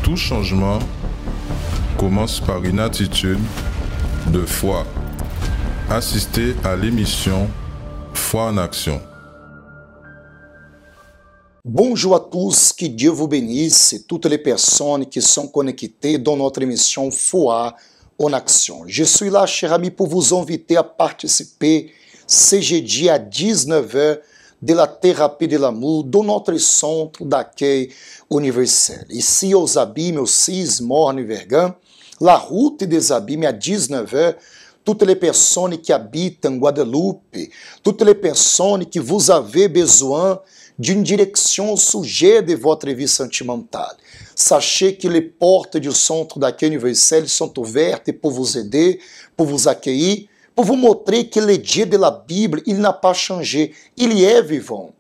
Tout changement commence par une attitude de foi. Assistez à l'émission Foi en Action. Bonjour à tous, que Dieu vous bénisse et toutes les personnes qui sont connectées dans notre émission Foi en Action. Je suis là, cher ami, pour vous inviter à participer ce jeudi à 19h de la thérapie de l'amour dans notre centre d'accueil universel. Ici, aux Abîmes, au 6 Morne Vergam, la route des Abîmes à 19h. Toutes les personnes qui habitent en Guadeloupe, toutes les personnes que vous avez besoin d'une direction au sujet de votre vie sentimentale. Sachez que les portes du centre d'accueil universel sont ouvertes pour vous aider, pour vous accueillir, pour vous montrer que le Dieu de la Bible, il n'a pas changé, il est vivant.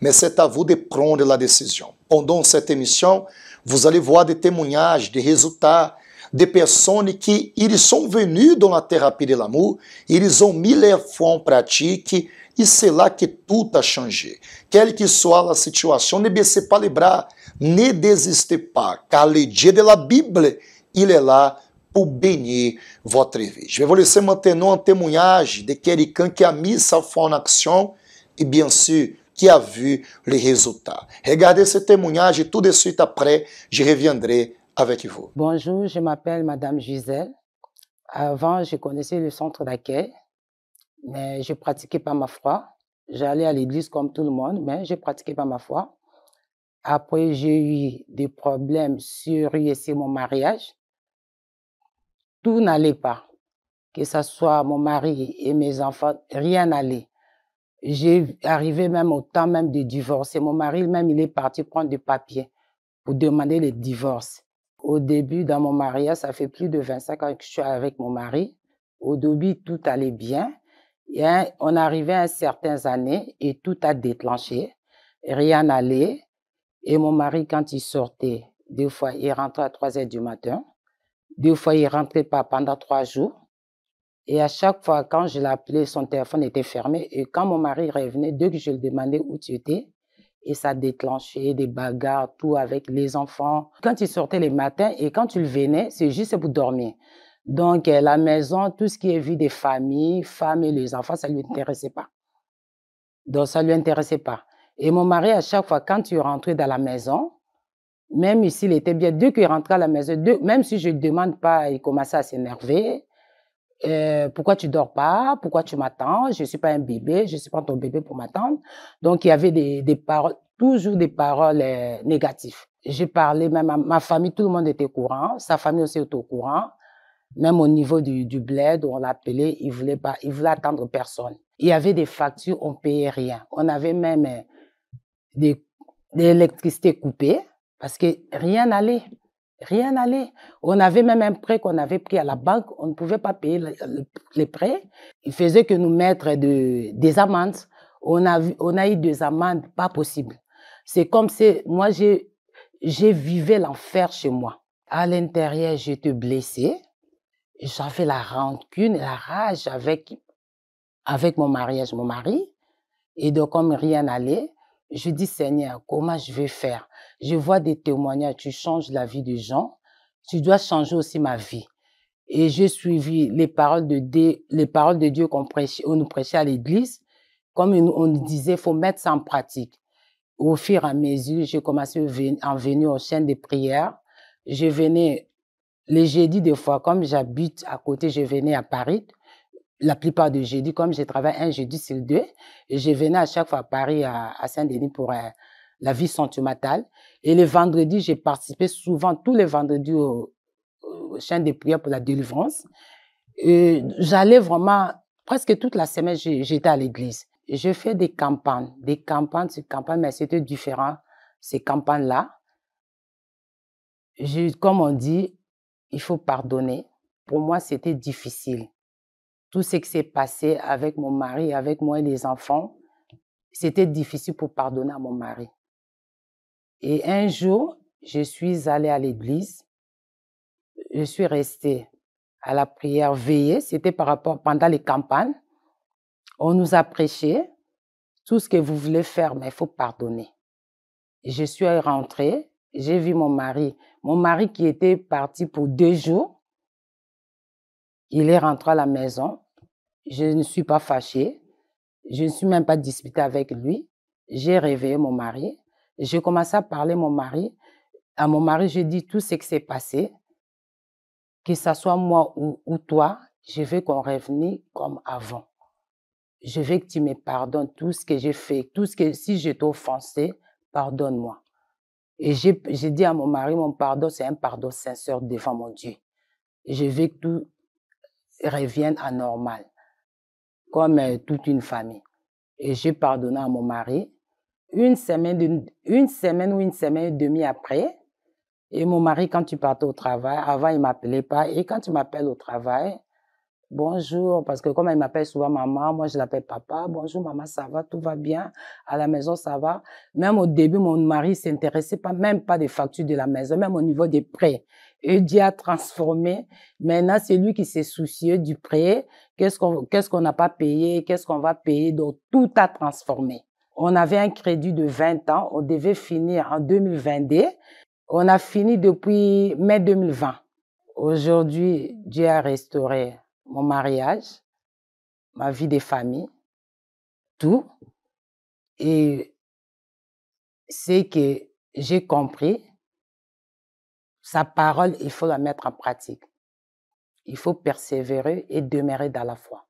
Mais c'est à vous de prendre la décision. Pendant cette émission, vous allez voir des témoignages, des résultats, des personnes qui ils sont venus dans la thérapie de l'amour, ils ont mis leur foi en pratique e c'est là que tout a changé. Quelle que soit la situation, ne baissez pas les bras, ne désistez pas, car le Dieu de la Bible, il est là pour bénir votre vie. Je vais vous laisser maintenant un témoignage de quelqu'un qui a mis sa foi en action et bien sûr, qui a vu les résultats. Regardez ce témoignage et tout de suite après, je reviendrai avec vous. Bonjour, je m'appelle Madame Gisèle. Avant, je connaissais le centre d'accueil, mais je ne pratiquais pas ma foi. J'allais à l'église comme tout le monde, mais je ne pratiquais pas ma foi. Après, j'ai eu des problèmes sur mon mariage. Tout n'allait pas. Que ce soit mon mari et mes enfants, rien n'allait. J'ai arrivé même au temps même de divorcer. Mon mari, même, il est parti prendre des papiers pour demander le divorce. Au début, dans mon mariage, ça fait plus de 25 ans que je suis avec mon mari. Au début, tout allait bien. Et on arrivait à certaines années et tout a déclenché. Rien n'allait. Et mon mari, quand il sortait, des fois, il rentrait à 3 heures du matin. Des fois, il ne rentrait pas pendant 3 jours. Et à chaque fois, quand je l'appelais, son téléphone était fermé. Et quand mon mari revenait, dès que je lui demandais où tu étais, et ça déclenchait des bagarres, tout avec les enfants. Quand il sortait les matins et quand il venait, c'est juste pour dormir. Donc, la maison, tout ce qui est vie des familles, femmes et les enfants, ça ne lui intéressait pas. Donc, ça ne lui intéressait pas. Et mon mari, à chaque fois, quand il rentrait dans la maison, même s'il était bien, dès qu'il rentrait à la maison, même si je ne demande pas, il commençait à s'énerver. Pourquoi tu dors pas? Pourquoi tu m'attends? Je suis pas un bébé, je suis pas ton bébé pour m'attendre. Donc, il y avait des paroles, toujours des paroles négatives. J'ai parlé même à ma famille, tout le monde était au courant. Sa famille aussi était au courant. Même au niveau du bled, où on l'appelait, il voulait attendre personne. Il y avait des factures, on payait rien. On avait même de l'électricité coupée parce que rien n'allait. Rien n'allait. On avait même un prêt qu'on avait pris à la banque. On ne pouvait pas payer les prêts. Il faisait que nous mettre des amendes. On a eu des amendes pas possibles. C'est comme si moi, j'ai vivé l'enfer chez moi. À l'intérieur, j'étais blessée. J'avais la rancune, la rage avec mon mariage, mon mari. Et donc, comme rien n'allait, je dis, Seigneur, comment je vais faire? Je vois des témoignages, tu changes la vie des gens, tu dois changer aussi ma vie. Et j'ai suivi les paroles de Dieu qu'on nous prêchait à l'église. Comme on nous disait, il faut mettre ça en pratique. Au fur et à mesure, j'ai commencé à venir aux chaînes de prière. Je venais les jeudis des fois, comme j'habite à côté, je venais à Paris. La plupart des jeudis, comme je travaille un jeudi sur 2, et je venais à chaque fois à Paris, à Saint-Denis pour la vie sentimentale. Et les vendredis, j'ai participé souvent tous les vendredis aux chaînes de prière pour la délivrance. Et j'allais vraiment, presque toute la semaine, j'étais à l'église. Et je fais des campagnes sur campagnes, mais c'était différent, ces campagnes-là. Comme on dit, il faut pardonner. Pour moi, c'était difficile. Tout ce qui s'est passé avec mon mari, avec moi et les enfants, c'était difficile pour pardonner à mon mari. Et un jour, je suis allée à l'église. Je suis restée à la prière veillée. C'était pendant les campagnes. On nous a prêché. Tout ce que vous voulez faire, mais il faut pardonner. Et je suis rentrée. J'ai vu mon mari Mon mari qui était parti pour 2 jours, il est rentré à la maison. Je ne suis pas fâchée. Je ne suis même pas disputée avec lui. J'ai réveillé mon mari. J'ai commencé à parler à mon mari, j'ai dit tout ce qui s'est passé, que ce soit moi ou toi, je veux qu'on revienne comme avant. Je veux que tu me pardonnes tout ce que j'ai fait, si je t'ai offensé, pardonne-moi. Et j'ai dit à mon mari, mon pardon, c'est un pardon sincère devant mon Dieu. Et je veux que tout revienne à normal, comme toute une famille. Et j'ai pardonné à mon mari. Une semaine ou une semaine et demie après, et mon mari, quand tu partais au travail, avant, il ne m'appelait pas. Et quand tu m'appelles au travail, bonjour, parce que comme il m'appelle souvent maman, moi je l'appelle papa. Bonjour maman, ça va, tout va bien. À la maison, ça va. Même au début, mon mari ne s'intéressait même pas des factures de la maison, même au niveau des prêts. Et Dieu a transformé. Maintenant, c'est lui qui s'est soucieux du prêt. Qu'est-ce qu'on n'a pas payé, qu'est-ce qu'on va payer. Donc, tout a transformé. On avait un crédit de 20 ans. On devait finir en 2022. On a fini depuis mai 2020. Aujourd'hui, Dieu a restauré mon mariage, ma vie de famille, tout. Et c'est que j'ai compris, sa parole, il faut la mettre en pratique. Il faut persévérer et demeurer dans la foi.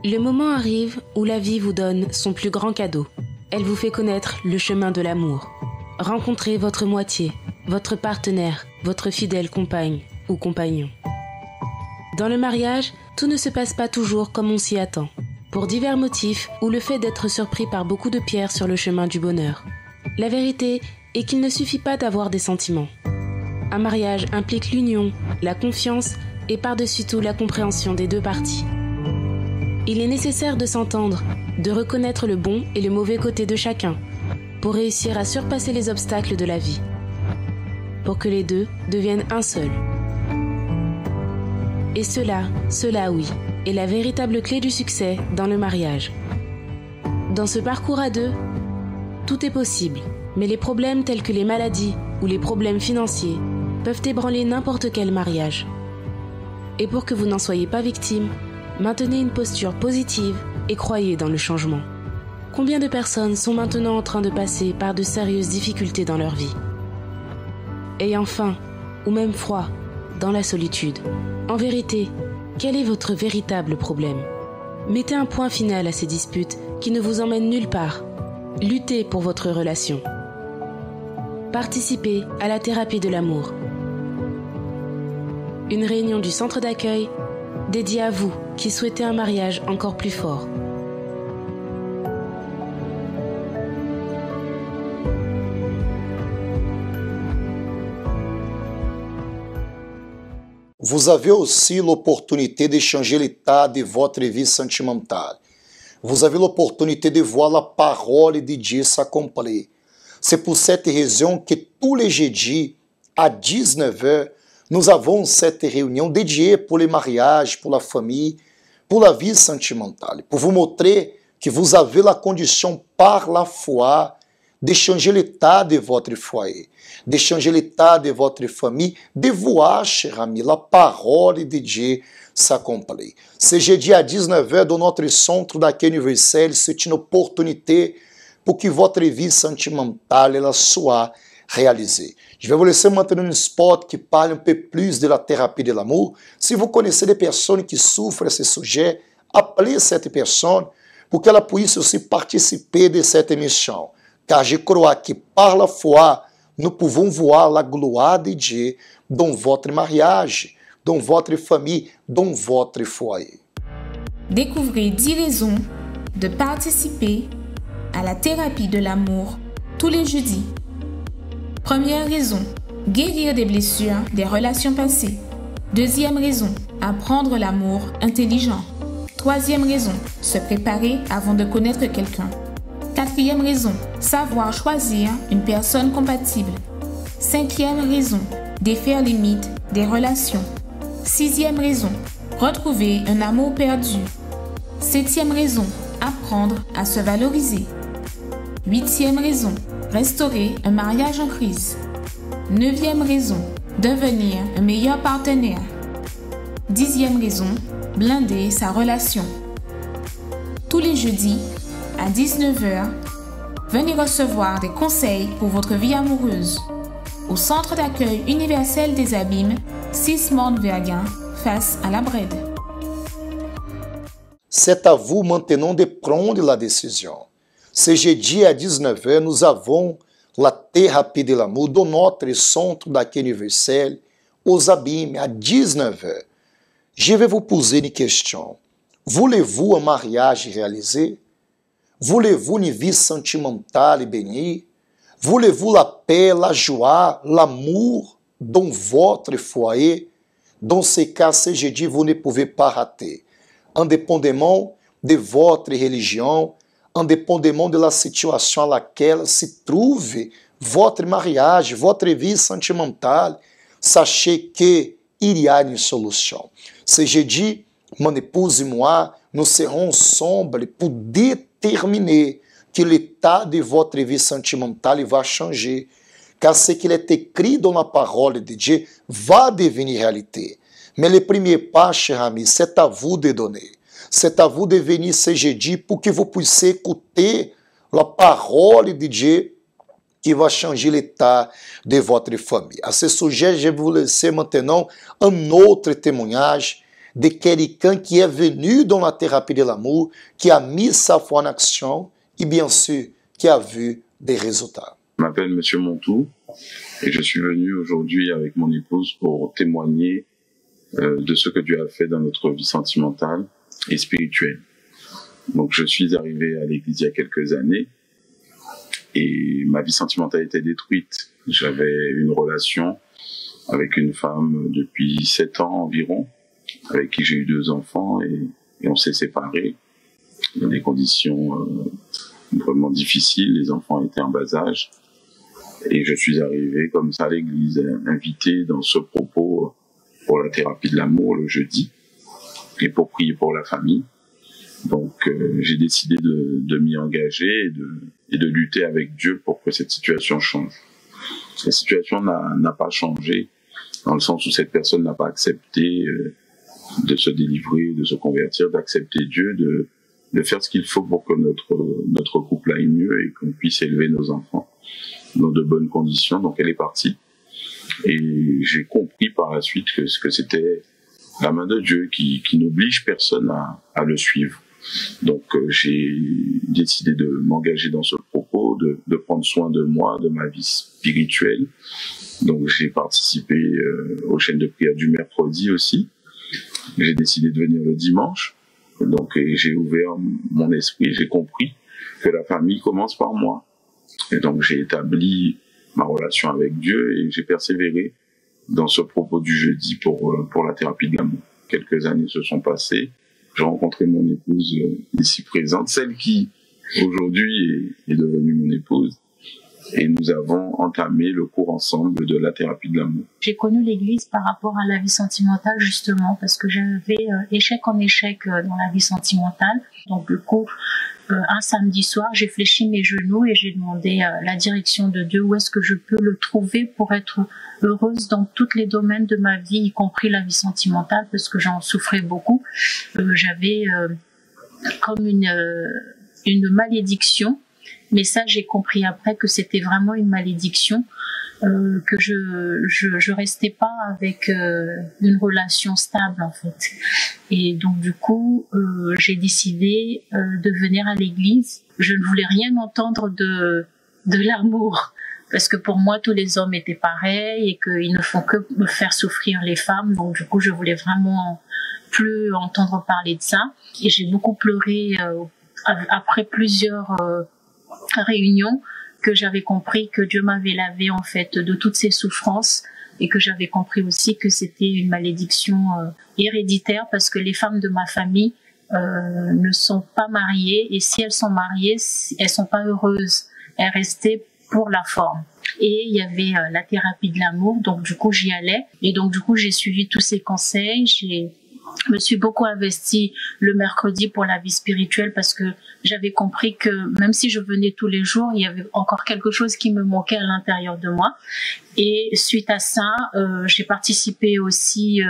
Le moment arrive où la vie vous donne son plus grand cadeau. Elle vous fait connaître le chemin de l'amour. Rencontrez votre moitié, votre partenaire, votre fidèle compagne ou compagnon. Dans le mariage, tout ne se passe pas toujours comme on s'y attend, pour divers motifs ou le fait d'être surpris par beaucoup de pierres sur le chemin du bonheur. La vérité est qu'il ne suffit pas d'avoir des sentiments. Un mariage implique l'union, la confiance et par-dessus tout la compréhension des deux parties. Il est nécessaire de s'entendre, de reconnaître le bon et le mauvais côté de chacun, pour réussir à surpasser les obstacles de la vie, pour que les deux deviennent un seul. Et cela oui, est la véritable clé du succès dans le mariage. Dans ce parcours à deux, tout est possible, mais les problèmes tels que les maladies ou les problèmes financiers peuvent ébranler n'importe quel mariage. Et pour que vous n'en soyez pas victime, maintenez une posture positive et croyez dans le changement. Combien de personnes sont maintenant en train de passer par de sérieuses difficultés dans leur vie, ayant faim ou même froid, dans la solitude? En vérité, quel est votre véritable problème? Mettez un point final à ces disputes qui ne vous emmènent nulle part. Luttez pour votre relation. Participez à la thérapie de l'amour. Une réunion du centre d'accueil dédiée à vous qui souhaitez un mariage encore plus fort. Vous avez aussi l'opportunité de changer l'état de votre vie sentimentale. Vous avez l'opportunité de voir la parole de Dieu s'accomplir. C'est pour cette raison que tous les jeudis, à 19h, nous avons cette réunion dédiée pour les mariages, pour la famille, pour la vie sentimentale. Pour vous montrer que vous avez la condition par la foi de changer l'état de votre foyer, de changer l'état de votre famille, de voir, cher ami, la parole de Dieu s'accomplir. Ce jeudi à 19h, dans notre centre d'accueil universel, c'est une opportunité pour que votre vie sentimentale ela soit réalisée. Je vais vous laisser maintenant un spot qui parle un peu plus de la thérapie de l'amour. Si vous connaissez des personnes qui souffrent de ce sujet, appelez cette personne pour qu'elle puisse aussi participer de cette émission. Car je crois que par la foi, nous pouvons voir la gloire de Dieu dans votre mariage, dans votre famille, dans votre foyer. Découvrez 10 raisons de participer à la thérapie de l'amour tous les jeudis. Première raison, guérir des blessures des relations passées. Deuxième raison, apprendre l'amour intelligent. Troisième raison, se préparer avant de connaître quelqu'un. Quatrième raison, savoir choisir une personne compatible. Cinquième raison, défaire les mythes des relations. Sixième raison, retrouver un amour perdu. Septième raison, apprendre à se valoriser. Huitième raison, restaurer un mariage en crise. 9e raison, devenir un meilleur partenaire. 10e raison, blinder sa relation. Tous les jeudis, à 19 h, venez recevoir des conseils pour votre vie amoureuse au Centre d'accueil universel des Abîmes, 6 Morne-Verguin, face à la Brède. C'est à vous maintenant de prendre la décision. Ce jeudi à 19 h, nous avons la thérapie de l'amour dans notre Centre d'accueil universel aux Abîmes à 19 h. Je vais vous poser une question. Voulez-vous un mariage réalisé? Voulez-vous une vie sentimentale bénie? Voulez-vous la paix, la joie, l'amour dans votre foyer? Dans ce cas, ce jeudi, vous ne pouvez pas rater. Indépendamment de votre religion, indépendamment de la situation à laquelle se trouve votre mariage, votre vie sentimentale, sachez qu'il y a une solution. Ce jeudi, mon épouse et moi, nous serons ensemble pour déterminer que l'état de votre vie sentimentale va changer, car ce qu'il est écrit dans la parole de Dieu va devenir réalité. Mais le premier pas, cher ami, c'est à vous de donner. C'est à vous de venir ce jeudi pour que vous puissiez écouter la parole de Dieu qui va changer l'état de votre famille. À ce sujet, je vais vous laisser maintenant un autre témoignage de quelqu'un qui est venu dans la thérapie de l'amour, qui a mis sa foi en action et bien sûr, qui a vu des résultats. Je m'appelle Monsieur Montou et je suis venu aujourd'hui avec mon épouse pour témoigner de ce que Dieu a fait dans notre vie sentimentale et spirituelle. Donc je suis arrivé à l'église il y a quelques années et ma vie sentimentale était détruite. J'avais une relation avec une femme depuis 7 ans environ, avec qui j'ai eu 2 enfants et on s'est séparés dans des conditions vraiment difficiles. Les enfants étaient en bas âge et je suis arrivé comme ça à l'église, invité dans ce propos pour la thérapie de l'amour le jeudi et pour prier pour la famille. Donc j'ai décidé de m'y engager et de lutter avec Dieu pour que cette situation change. La situation n'a pas changé dans le sens où cette personne n'a pas accepté de se délivrer, de se convertir, d'accepter Dieu, de faire ce qu'il faut pour que notre couple aille mieux et qu'on puisse élever nos enfants dans de bonnes conditions. Donc elle est partie et j'ai compris par la suite que c'était la main de Dieu qui n'oblige personne à le suivre. Donc j'ai décidé de m'engager dans ce propos, de prendre soin de moi, de ma vie spirituelle. Donc j'ai participé aux chaînes de prière du mercredi aussi. J'ai décidé de venir le dimanche. Donc j'ai ouvert mon esprit, j'ai compris que la famille commence par moi. Et donc j'ai établi ma relation avec Dieu et j'ai persévéré dans ce propos du jeudi pour la thérapie de l'amour. Quelques années se sont passées. J'ai rencontré mon épouse ici présente, celle qui aujourd'hui est devenue mon épouse. Et nous avons entamé le cours ensemble de la thérapie de l'amour. J'ai connu l'église par rapport à la vie sentimentale justement parce que j'avais échec en échec dans la vie sentimentale. Donc du coup, un samedi soir, j'ai fléchi mes genoux et j'ai demandé la direction de Dieu, où est-ce que je peux le trouver pour être heureuse dans tous les domaines de ma vie, y compris la vie sentimentale, parce que j'en souffrais beaucoup. J'avais comme une malédiction. Mais ça, j'ai compris après que c'était vraiment une malédiction, que je restais pas avec une relation stable en fait. Et donc du coup, j'ai décidé de venir à l'église. Je ne voulais rien entendre de l'amour, parce que pour moi, tous les hommes étaient pareils et qu'ils ne font que me faire souffrir les femmes. Donc du coup, je voulais vraiment plus entendre parler de ça. Et j'ai beaucoup pleuré après plusieurs réunion, que j'avais compris que Dieu m'avait lavé en fait de toutes ces souffrances et que j'avais compris aussi que c'était une malédiction héréditaire, parce que les femmes de ma famille ne sont pas mariées, et si elles sont mariées, elles sont pas heureuses, elles restaient pour la forme. Et il y avait la thérapie de l'amour, donc du coup j'y allais, et donc du coup j'ai suivi tous ces conseils, j'ai Je me suis beaucoup investie le mercredi pour la vie spirituelle parce que j'avais compris que même si je venais tous les jours, il y avait encore quelque chose qui me manquait à l'intérieur de moi. Et suite à ça, j'ai participé aussi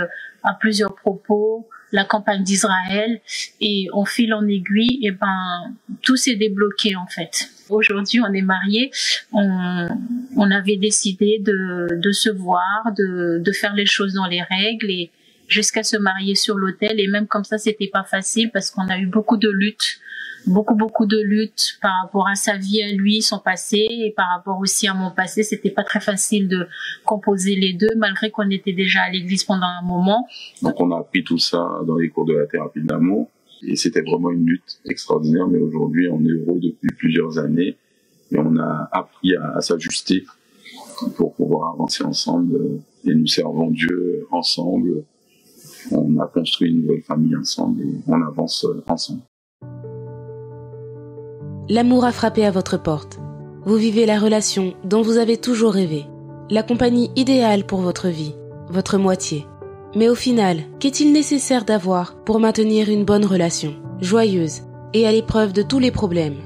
à plusieurs propos, la campagne d'Israël, et en fil en aiguille, et ben tout s'est débloqué en fait. Aujourd'hui, on est mariés, on avait décidé de se voir, de faire les choses dans les règles et jusqu'à se marier sur l'autel. Et même comme ça, c'était pas facile parce qu'on a eu beaucoup de luttes, beaucoup de luttes par rapport à sa vie à lui, son passé, et par rapport aussi à mon passé. C'était pas très facile de composer les deux, malgré qu'on était déjà à l'église pendant un moment. Donc on a appris tout ça dans les cours de la thérapie de l'amour. Et c'était vraiment une lutte extraordinaire. Mais aujourd'hui, on est heureux depuis plusieurs années. Et on a appris à s'ajuster pour pouvoir avancer ensemble. Et nous servons Dieu ensemble. On a construit une nouvelle famille ensemble et on avance ensemble. L'amour a frappé à votre porte. Vous vivez la relation dont vous avez toujours rêvé. La compagnie idéale pour votre vie, votre moitié. Mais au final, qu'est-il nécessaire d'avoir pour maintenir une bonne relation, joyeuse et à l'épreuve de tous les problèmes?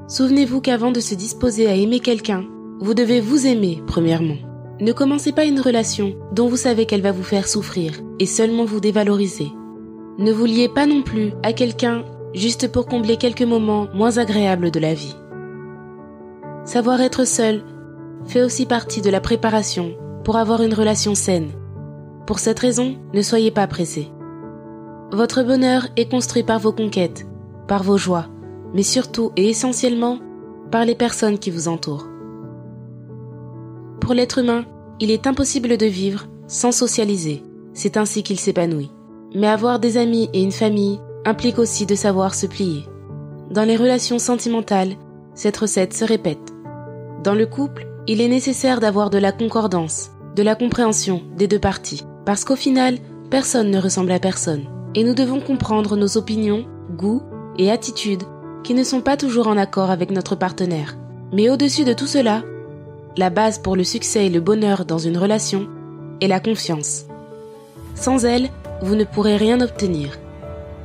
Souvenez-vous qu'avant de se disposer à aimer quelqu'un, vous devez vous aimer premièrement. Ne commencez pas une relation dont vous savez qu'elle va vous faire souffrir et seulement vous dévaloriser. Ne vous liez pas non plus à quelqu'un juste pour combler quelques moments moins agréables de la vie. Savoir être seul fait aussi partie de la préparation pour avoir une relation saine. Pour cette raison, ne soyez pas pressés. Votre bonheur est construit par vos conquêtes, par vos joies, mais surtout et essentiellement par les personnes qui vous entourent. Pour l'être humain, il est impossible de vivre sans socialiser. C'est ainsi qu'il s'épanouit. Mais avoir des amis et une famille implique aussi de savoir se plier. Dans les relations sentimentales, cette recette se répète. Dans le couple, il est nécessaire d'avoir de la concordance, de la compréhension des deux parties. Parce qu'au final, personne ne ressemble à personne. Et nous devons comprendre nos opinions, goûts et attitudes qui ne sont pas toujours en accord avec notre partenaire. Mais au-dessus de tout cela, la base pour le succès et le bonheur dans une relation est la confiance. Sans elle, vous ne pourrez rien obtenir.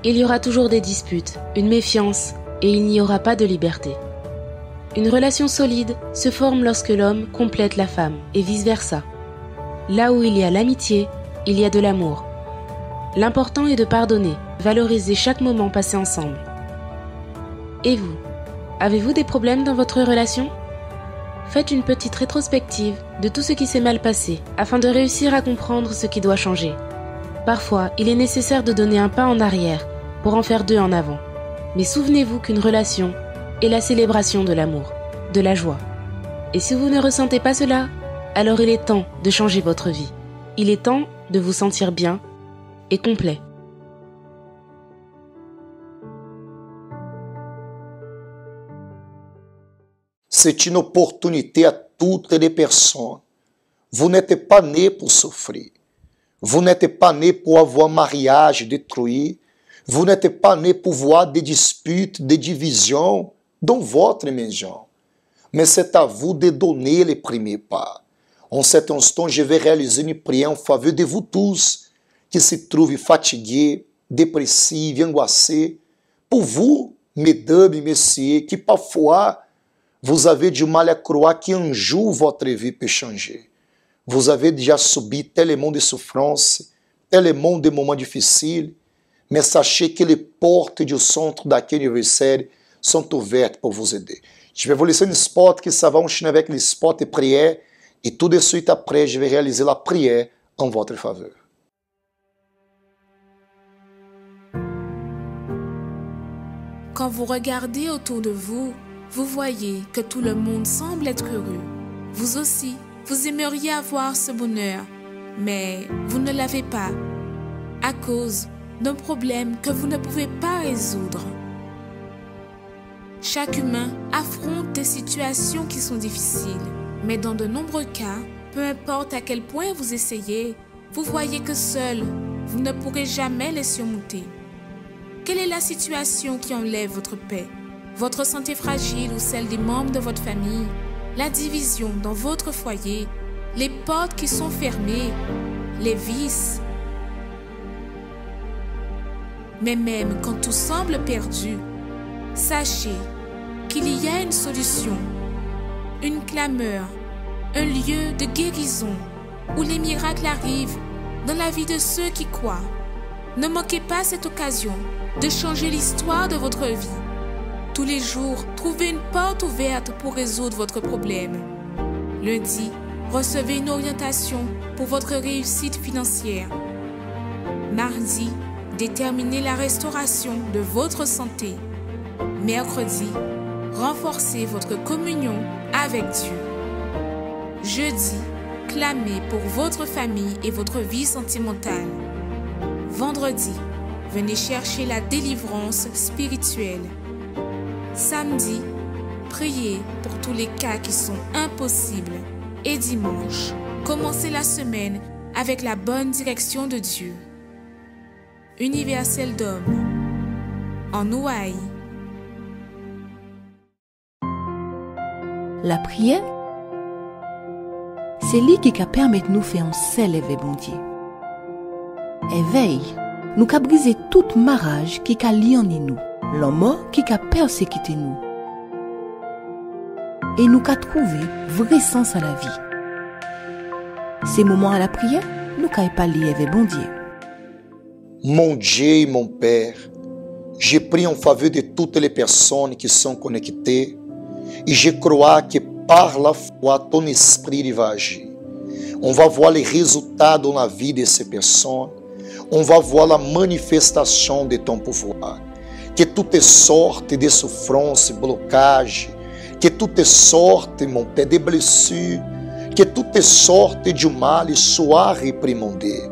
Il y aura toujours des disputes, une méfiance et il n'y aura pas de liberté. Une relation solide se forme lorsque l'homme complète la femme et vice-versa. Là où il y a l'amitié, il y a de l'amour. L'important est de pardonner, valoriser chaque moment passé ensemble. Et vous, avez-vous des problèmes dans votre relation ? Faites une petite rétrospective de tout ce qui s'est mal passé afin de réussir à comprendre ce qui doit changer. Parfois, il est nécessaire de donner un pas en arrière pour en faire deux en avant. Mais souvenez-vous qu'une relation est la célébration de l'amour, de la joie. Et si vous ne ressentez pas cela, alors il est temps de changer votre vie. Il est temps de vous sentir bien et complet. C'est une opportunité à toutes les personnes. Vous n'êtes pas né pour souffrir. Vous n'êtes pas né pour avoir un mariage détruit. Vous n'êtes pas né pour voir des disputes, des divisions dans votre maison. Mais c'est à vous de donner les premiers pas. En cet instant, je vais réaliser une prière en faveur de vous tous qui se trouvent fatigués, dépressifs, angoissés. Pour vous, mesdames et messieurs, qui parfois vous avez du mal à croire qu'un jour votre vie peut changer. Vous avez déjà subi tellement de souffrances, tellement de moments difficiles, mais sachez que les portes du centre d'accueil universel sont ouvertes pour vous aider. Je vais vous laisser un spot qui ça va enchaîner avec les spots de prière et tout de suite après, je vais réaliser la prière en votre faveur. Quand vous regardez autour de vous, vous voyez que tout le monde semble être heureux. Vous aussi, vous aimeriez avoir ce bonheur, mais vous ne l'avez pas à cause d'un problème que vous ne pouvez pas résoudre. Chaque humain affronte des situations qui sont difficiles, mais dans de nombreux cas, peu importe à quel point vous essayez, vous voyez que seul, vous ne pourrez jamais les surmonter. Quelle est la situation qui enlève votre paix? Votre santé fragile ou celle des membres de votre famille? La division dans votre foyer? Les portes qui sont fermées? Les vices? Mais même quand tout semble perdu, sachez qu'il y a une solution, une clameur, un lieu de guérison où les miracles arrivent dans la vie de ceux qui croient. Ne manquez pas cette occasion de changer l'histoire de votre vie. Tous les jours, trouvez une porte ouverte pour résoudre votre problème. Lundi, recevez une orientation pour votre réussite financière. Mardi, déterminez la restauration de votre santé. Mercredi, renforcez votre communion avec Dieu. Jeudi, clamez pour votre famille et votre vie sentimentale. Vendredi, venez chercher la délivrance spirituelle. Samedi, priez pour tous les cas qui sont impossibles. Et dimanche, commencez la semaine avec la bonne direction de Dieu. Universel d'Homme, en Ouaille. La prière, c'est lui qui permet de nous faire un seul éveil bon Dieu. Éveil, nous qu'a brisé toute marage qui a lié en nous, l'homme qui a persécuté nous. Et nous qu'a trouvé vrai sens à la vie. Ces moments à la prière, nous qu'a pas lié éveil bon Dieu. Mon Dieu et mon Père, je prie en faveur de toutes les personnes qui sont connectées et je crois que par la foi, ton esprit va agir. On va voir les résultats dans la vie de ces personnes. On va voir la manifestation de ton pouvoir. Que toutes sortes de souffrances, blocages, que toutes sortes, mon Père, de blessures, que toutes sortes de mal soient réprimandées.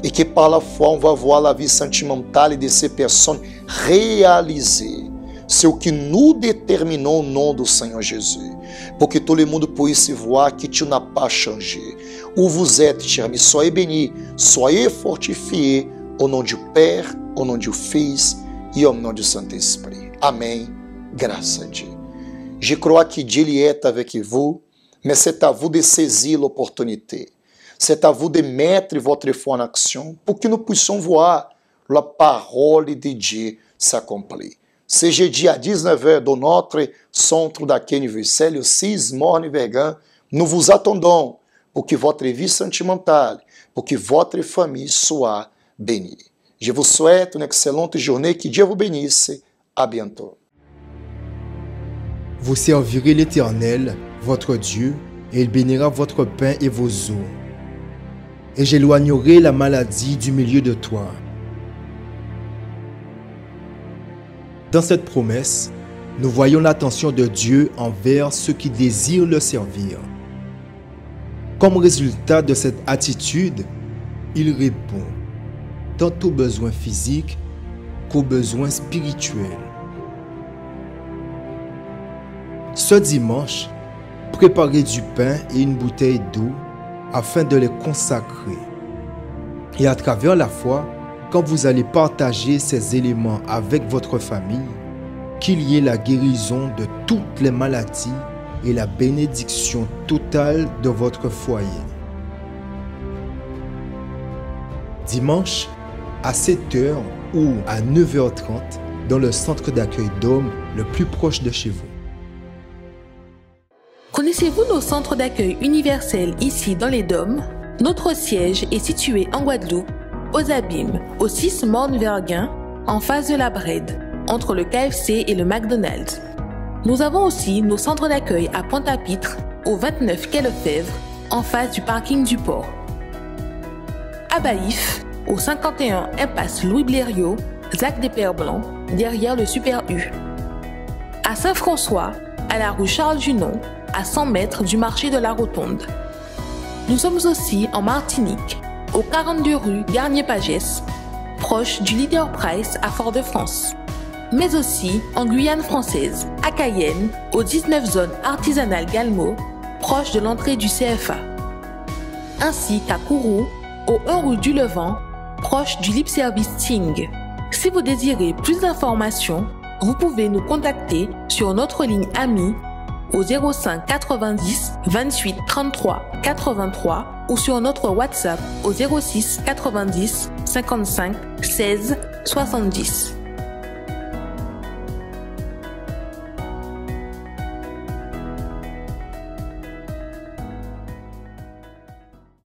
Et que par la foi, on va voir la vie sentimentale de ces personnes réaliser ce que nous déterminons au nom du Seigneur Jésus. Pour que tout le monde puisse voir que tu n'as pas changé. Où vous êtes, cher ami, soyez bénis, soyez fortifiés, au nom du Père, au nom du Fils et au nom du Saint-Esprit. Amen. Grâce à Dieu. Je crois que Dieu est avec vous, mais c'est à vous de saisir l'opportunité. C'est à vous de mettre votre foi en action pour que nous puissions voir la parole de Dieu s'accomplir. Ce jeudi à 19h dans notre centre d'accueil universel, le 6 Morne Vergan, nous vous attendons pour que votre vie sentimentale, pour que votre famille soit bénie. Je vous souhaite une excellente journée, que Dieu vous bénisse. À bientôt. Vous servirez l'Éternel, votre Dieu, et il bénira votre pain et vos eaux. Et j'éloignerai la maladie du milieu de toi. Dans cette promesse, nous voyons l'attention de Dieu envers ceux qui désirent le servir. Comme résultat de cette attitude, il répond tant aux besoins physiques qu'aux besoins spirituels. Ce dimanche, préparez du pain et une bouteille d'eau afin de les consacrer. Et à travers la foi, quand vous allez partager ces éléments avec votre famille, qu'il y ait la guérison de toutes les maladies et la bénédiction totale de votre foyer. Dimanche, à 7h ou à 9h30, dans le centre d'accueil d'hommes le plus proche de chez vous. Connaissez-vous nos centres d'accueil universels ici dans les Dômes? Notre siège est situé en Guadeloupe, aux Abîmes, au 6 Morne Vergan, en face de la Brède, entre le KFC et le McDonald's. Nous avons aussi nos centres d'accueil à Pointe-à-Pitre, au 29 quai Lefebvre, en face du parking du port. À Baïf, au 51 impasse Louis Blériot, Zac des Pères Blancs, derrière le Super U. À Saint-François, à la rue Charles Junon, à 100 mètres du marché de la Rotonde. Nous sommes aussi en Martinique, au 42 rue Garnier-Pagès, proche du Leader Price à Fort-de-France. Mais aussi en Guyane française, à Cayenne, aux 19 zones artisanales Galmo, proche de l'entrée du CFA. Ainsi qu'à Kourou, au 1 rue du Levant, proche du Lip Service Ting. Si vous désirez plus d'informations, vous pouvez nous contacter sur notre ligne AMI au 05 90 28 33 83 ou sur notre WhatsApp au 06 90 55 16 70.